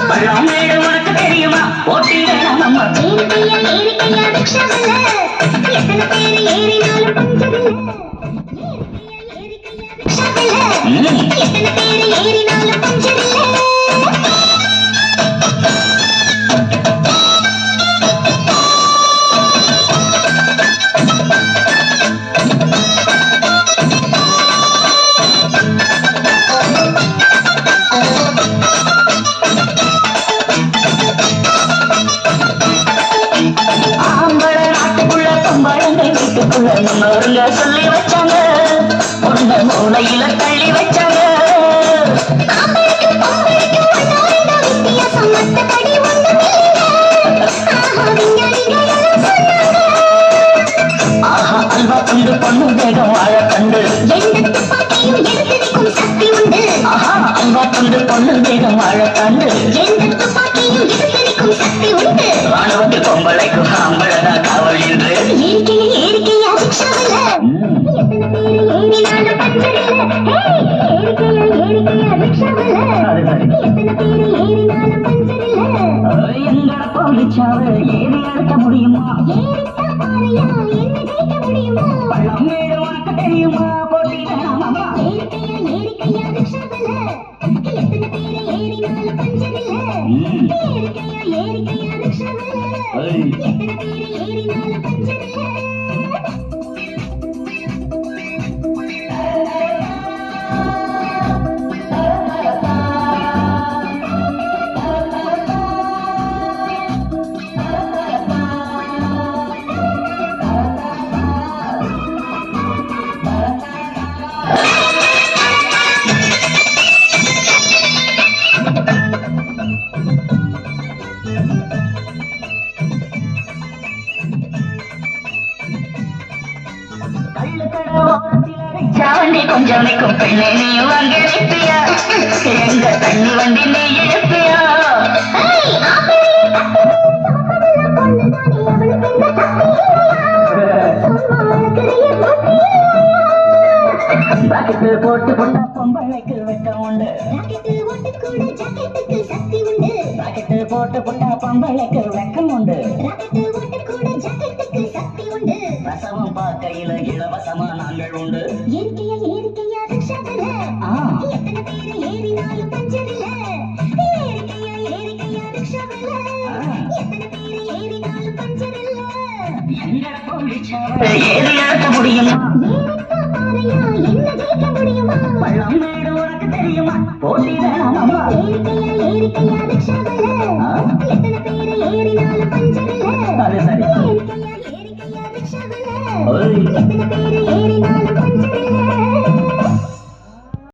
பழம் மேடு உனக்கு தெரியுமா போட்டி வேணாம் அம்மா ஏறிக்கையா ரிக்ஷாவில் எத்தனை பேர் ஏறினாலும் பஞ்சமில்லை எத்தனை பேர் ஏறினாலும் பஞ்சமில்லை முன்னோருங்க சொல்லி வச்சாங்க உன்ன மூளையில தள்ளி வச்சாங்க ஆஹா அல்வா துண்டு பொண்ணு வேகம் வாழ கண்டு ஆஹா அல்வா துண்டு பொண்ணு வேகம் வாழ கண்டு ராணுவத்து பொம்பளைக்கு ஆம்பளதா காவல் என்று எங்கட போலிச்சாவ ஏறி எடுக்க முடியுமா பழம் மேடு உனக்கு தெரியுமா போட்டி வேணாமா சாவண்டி கொஞ்சம் நிற்கும் பெண்ணே நீயும் அங்கே நிற்பியா எங்க தண்ணி வண்டி நீ இழுப்பியா பாக்கெட்டு போட்டு போட்டா பொம்பளைக்கு வெட்கம் உண்டு பாக்கெட்டு போட்டு போட்டா பொம்பளைக்கு வெட்கம் உண்டு ரசமும் பார்க்கையில இலவசமா நாங்கள் உண்டு ஏறி எடுக்க முடியுமா பழம் மேடு உனக்கு தெரியுமா போட்டி வேணாம்